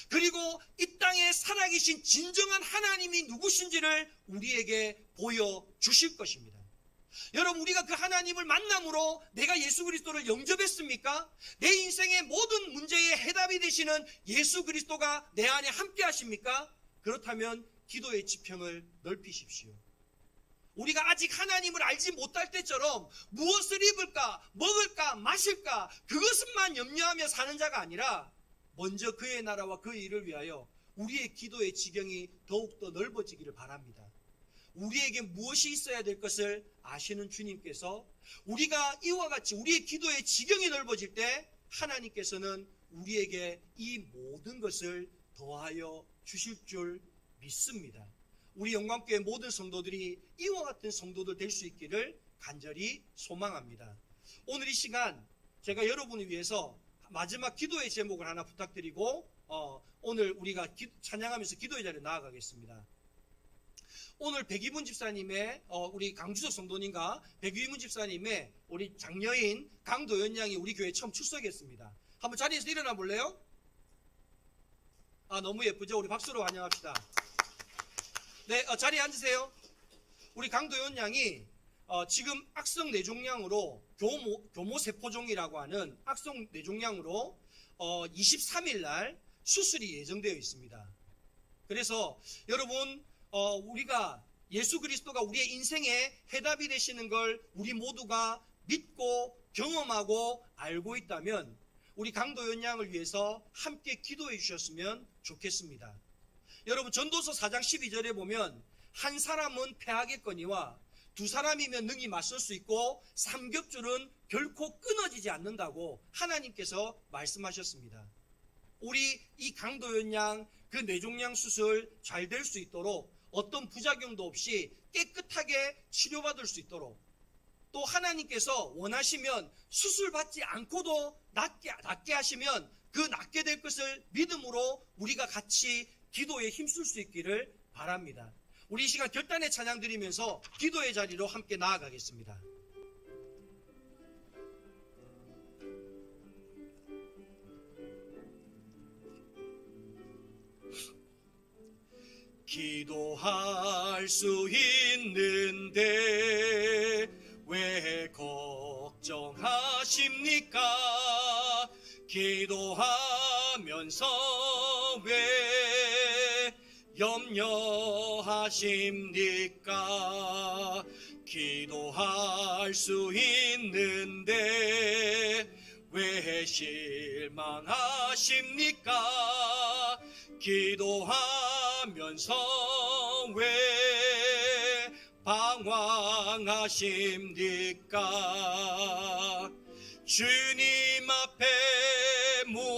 그리고 이 땅에 살아계신 진정한 하나님이 누구신지를 우리에게 보여주실 것입니다. 여러분, 우리가 그 하나님을 만남으로 내가 예수 그리스도를 영접했습니까? 내 인생의 모든 문제의 해답이 되시는 예수 그리스도가 내 안에 함께 하십니까? 그렇다면 기도의 지평을 넓히십시오. 우리가 아직 하나님을 알지 못할 때처럼 무엇을 입을까, 먹을까, 마실까 그것만 염려하며 사는 자가 아니라 먼저 그의 나라와 그 일을 위하여 우리의 기도의 지경이 더욱더 넓어지기를 바랍니다. 우리에게 무엇이 있어야 될 것을 아시는 주님께서 우리가 이와 같이 우리의 기도의 지경이 넓어질 때 하나님께서는 우리에게 이 모든 것을 더하여 주실 줄 믿습니다. 우리 영광교회 모든 성도들이 이와 같은 성도들 될 수 있기를 간절히 소망합니다. 오늘 이 시간 제가 여러분을 위해서 마지막 기도의 제목을 하나 부탁드리고 오늘 우리가 찬양하면서 기도의 자리에 나아가겠습니다. 오늘 백이문 집사님의 우리 강주석 성도님과 백이문 집사님의 우리 장녀인 강도연 양이 우리 교회에 처음 출석했습니다. 한번 자리에서 일어나 볼래요? 너무 예쁘죠? 우리 박수로 환영합시다. 네, 자리에 앉으세요. 우리 강도연 양이 지금 악성 뇌종양으로 교모세포종이라고 하는 악성 뇌종양으로 23일 날 수술이 예정되어 있습니다. 그래서 여러분 우리가 예수 그리스도가 우리의 인생의 해답이 되시는 걸 우리 모두가 믿고 경험하고 알고 있다면 우리 강도연 양을 위해서 함께 기도해 주셨으면 좋겠습니다. 여러분 전도서 4장 12절에 보면 한 사람은 패하겠거니와 두 사람이면 능히 맞설 수 있고 삼겹줄은 결코 끊어지지 않는다고 하나님께서 말씀하셨습니다. 우리 이 강도연 양 그 뇌종양 수술 잘 될 수 있도록 어떤 부작용도 없이 깨끗하게 치료받을 수 있도록 또 하나님께서 원하시면 수술받지 않고도 낫게 하시면 그 낫게 될 것을 믿음으로 우리가 같이 기도에 힘쓸 수 있기를 바랍니다. 우리 이 시간 결단의 찬양 드리면서 기도의 자리로 함께 나아가겠습니다. 기도할 수 있는데 왜 걱정하십니까? 기도하면서 왜 염려하십니까? 기도할 수 있는데 왜 실망하십니까? 기도하면서 왜 방황하십니까? 주님 앞에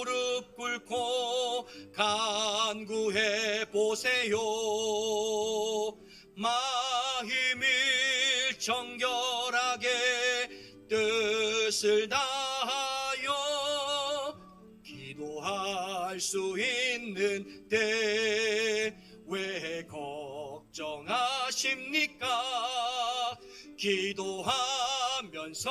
무릎 꿇고 간구해 보세요. 마음을 정결하게 뜻을 다하여 기도할 수 있는데 왜 걱정하십니까? 기도하면서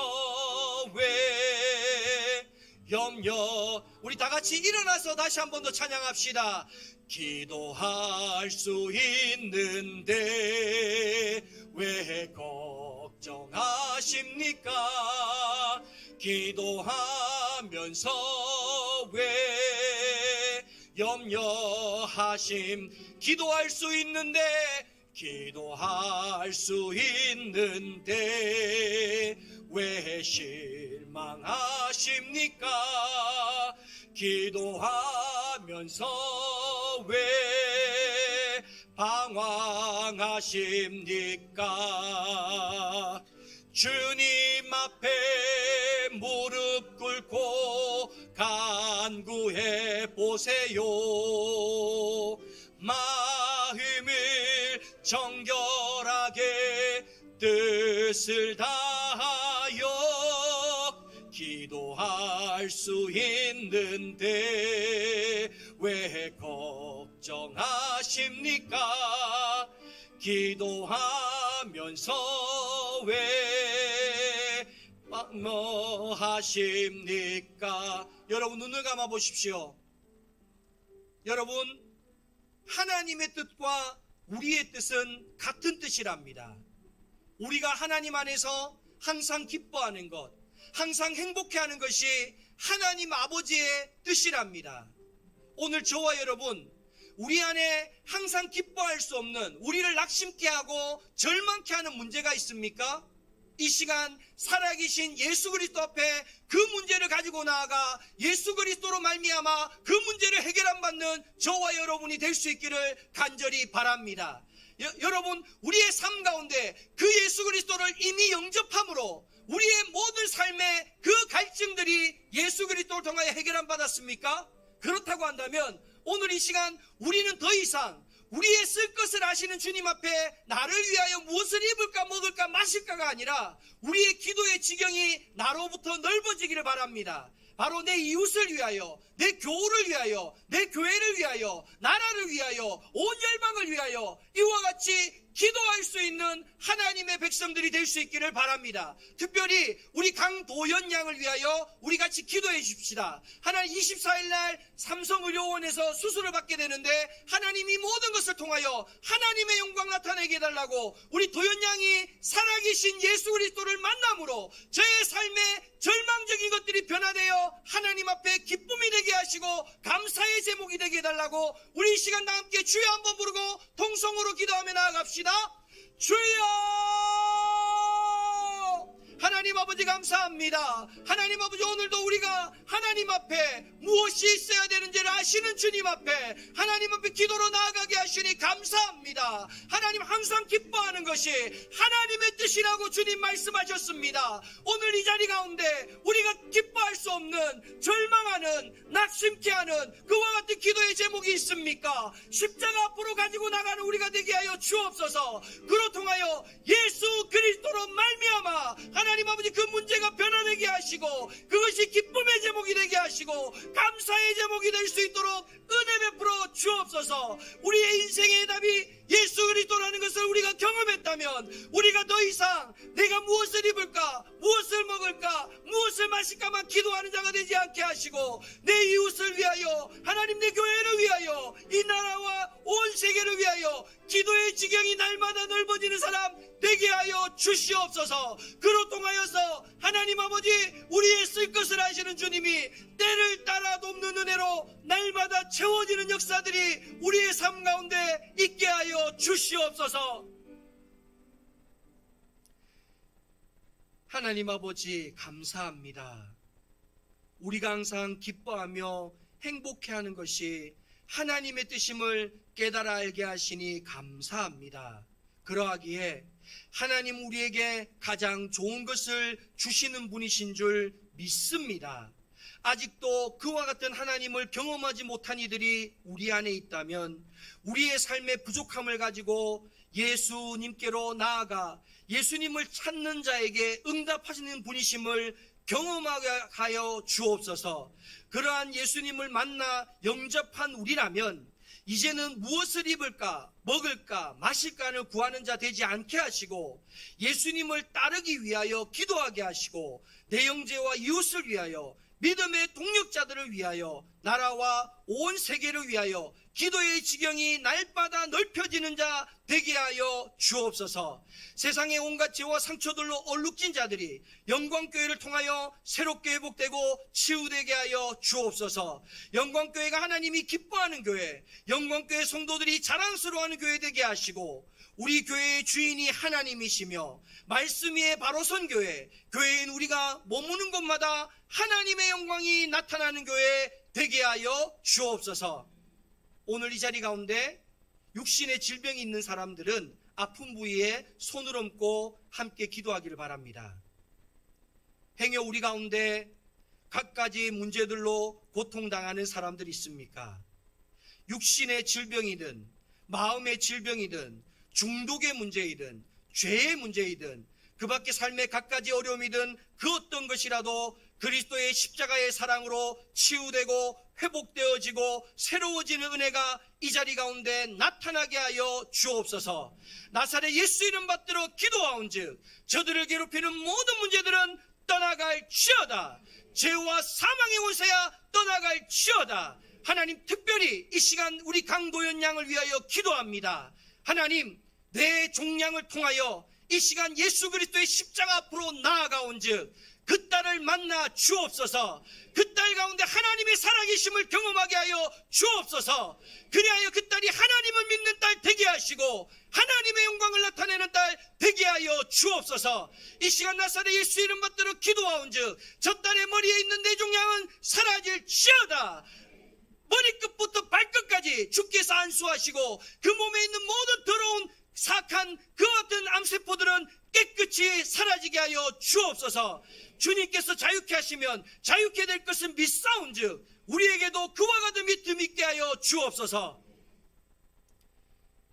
왜 염려. 우리 다 같이 일어나서 다시 한 번 더 찬양합시다. 기도할 수 있는데 왜 걱정하십니까? 기도하면서 왜 염려하심. 기도할 수 있는데 기도할 수 있는데 왜 실망하십니까? 기도하면서 왜 방황하십니까? 주님 앞에 무릎 꿇고 간구해 보세요. 마음을 정결하게 뜻을 다하여 기도할 수 있는데 왜 걱정하십니까? 기도하면서 왜 방황하십니까? 여러분 눈을 감아 보십시오. 여러분 하나님의 뜻과 우리의 뜻은 같은 뜻이랍니다. 우리가 하나님 안에서 항상 기뻐하는 것, 항상 행복해하는 것이 하나님 아버지의 뜻이랍니다. 오늘 저와 여러분, 우리 안에 항상 기뻐할 수 없는, 우리를 낙심케 하고 절망케 하는 문제가 있습니까? 이 시간 살아계신 예수 그리스도 앞에 그 문제를 가지고 나아가 예수 그리스도로 말미암아 그 문제를 해결안 받는 저와 여러분이 될 수 있기를 간절히 바랍니다. 여러분, 우리의 삶 가운데 그 예수 그리스도를 이미 영접함으로 우리의 모든 삶의 그 갈증들이 예수 그리스도를 통하여 해결안 받았습니까? 그렇다고 한다면 오늘 이 시간 우리는 더 이상 우리의 쓸 것을 아시는 주님 앞에 나를 위하여 무엇을 입을까 먹을까 마실까가 아니라 우리의 기도의 지경이 나로부터 넓어지기를 바랍니다. 바로 내 이웃을 위하여, 내 교우를 위하여, 내 교회를 위하여, 나라를 위하여, 온 열방을 위하여 이와 같이 기도할 수 있는 하나님의 백성들이 될 수 있기를 바랍니다. 특별히 우리 강도연 양을 위하여 우리 같이 기도해 주십시다. 하나님 24일 날 삼성의료원에서 수술을 받게 되는데 하나님이 모든 것을 통하여 하나님의 영광 나타내게 해달라고 우리 도연 양이 살아계신 예수 그리스도를 만남으로 저의 삶에 절망적인 것들이 변화되어 하나님 앞에 기쁨이 되게 하시고 감사의 제목이 되게 해달라고 우리 이 시간 다 함께 주여 한번 부르고 통성으로 기도하며 나아갑시다. 주여! 하나님 아버지 감사합니다. 하나님 아버지 오늘도 우리가 하나님 앞에 무엇이 있어야 되는지를 아시는 주님 앞에 하나님 앞에 기도로 나아가게 하시니 감사합니다. 하나님 항상 기뻐하는 것이 하나님의 뜻이라고 주님 말씀하셨습니다. 오늘 이 자리 가운데 우리가 기뻐할 수 없는 절망하는 낙심케 하는 그와 같은 기도의 제목이 있습니까? 십자가 앞으로 가지고 나가는 우리가 되게 하여 주옵소서. 그로 통하여 예수 그리스도로 말미암아 하나님 아버지 그 문제가 변화되게 하시고 그것이 기쁨의 제목이 되게 하시고 감사의 제목이 될 수 있도록 은혜 베풀어 주옵소서. 우리의 인생의 답이 예수 그리스도라는 것을 우리가 경험했다면 우리가 더 이상 내가 무엇을 입을까 무엇을 먹을까 무엇을 마실까만 기도하는 자가 되지 않게 하시고 내 이웃을 위하여 하나님 내 교회를 위하여 이 나라와 온 세계를 위하여 기도의 지경이 날마다 넓어지는 사람 되게 하여 주시옵소서. 그로 통하여서 하나님 아버지 우리의 쓸 것을 아시는 주님이 때를 따라 돕는 은혜로 날마다 채워지는 역사들이 우리의 삶 가운데 있게 하여 주시옵소서. 하나님 아버지 감사합니다. 우리가 항상 기뻐하며 행복해하는 것이 하나님의 뜻임을 깨달아 알게 하시니 감사합니다. 그러하기에 하나님 우리에게 가장 좋은 것을 주시는 분이신 줄 믿습니다. 아직도 그와 같은 하나님을 경험하지 못한 이들이 우리 안에 있다면 우리의 삶의 부족함을 가지고 예수님께로 나아가 예수님을 찾는 자에게 응답하시는 분이심을 경험하게 하여 주옵소서. 그러한 예수님을 만나 영접한 우리라면 이제는 무엇을 입을까, 먹을까, 마실까를 구하는 자 되지 않게 하시고 예수님을 따르기 위하여 기도하게 하시고 내 형제와 이웃을 위하여 믿음의 동력자들을 위하여 나라와 온 세계를 위하여 기도의 지경이 날마다 넓혀지는 자 되게 하여 주옵소서. 세상의 온갖 죄와 상처들로 얼룩진 자들이 영광교회를 통하여 새롭게 회복되고 치유되게 하여 주옵소서. 영광교회가 하나님이 기뻐하는 교회, 영광교회 성도들이 자랑스러워하는 교회 되게 하시고 우리 교회의 주인이 하나님이시며 말씀 위에 바로 선 교회, 교회인 우리가 머무는 곳마다 하나님의 영광이 나타나는 교회 되게 하여 주옵소서. 오늘 이 자리 가운데 육신의 질병이 있는 사람들은 아픈 부위에 손을 얹고 함께 기도하기를 바랍니다. 행여 우리 가운데 갖가지 문제들로 고통당하는 사람들이 있습니까? 육신의 질병이든 마음의 질병이든 중독의 문제이든 죄의 문제이든 그 밖에 삶의 갖가지 어려움이든 그 어떤 것이라도 그리스도의 십자가의 사랑으로 치유되고 회복되어지고 새로워지는 은혜가 이 자리 가운데 나타나게 하여 주옵소서. 나사렛 예수 이름 받들어 기도하온즉 저들을 괴롭히는 모든 문제들은 떠나갈지어다. 죄와 사망의 원세야 떠나갈지어다. 하나님, 특별히 이 시간 우리 강도연 양을 위하여 기도합니다. 하나님, 내 종양을 통하여 이 시간 예수 그리스도의 십자가 앞으로 나아가온즉 그 딸을 만나 주옵소서. 그 딸 가운데 하나님의 살아계심을 경험하게 하여 주옵소서. 그리하여 그 딸이 하나님을 믿는 딸 되게 하시고 하나님의 영광을 나타내는 딸 되게 하여 주옵소서. 이 시간 나사렛 예수 이름 받들어 기도하온즉 저 딸의 머리에 있는 내 종양은 사라질지어다. 머리끝부터 발끝까지 주께서 안수하시고 그 몸에 있는 모든 더러운 사악한 그 어떤 암세포들은 깨끗이 사라지게 하여 주옵소서. 주님께서 자유케 하시면 자유케 될 것은 믿사온즉 우리에게도 그와 같은 믿음 있게 하여 주옵소서.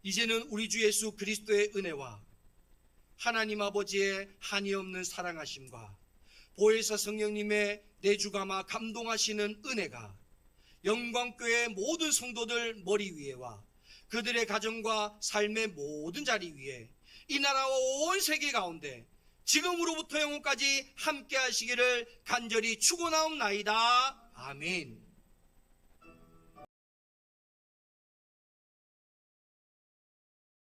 이제는 우리 주 예수 그리스도의 은혜와 하나님 아버지의 한이 없는 사랑하심과 보혜사 성령님의 내주감아 감동하시는 은혜가 영광교회 모든 성도들 머리 위에와 그들의 가정과 삶의 모든 자리 위에 이 나라와 온 세계 가운데 지금으로부터 영원까지 함께 하시기를 간절히 축원하옵나이다. 아멘.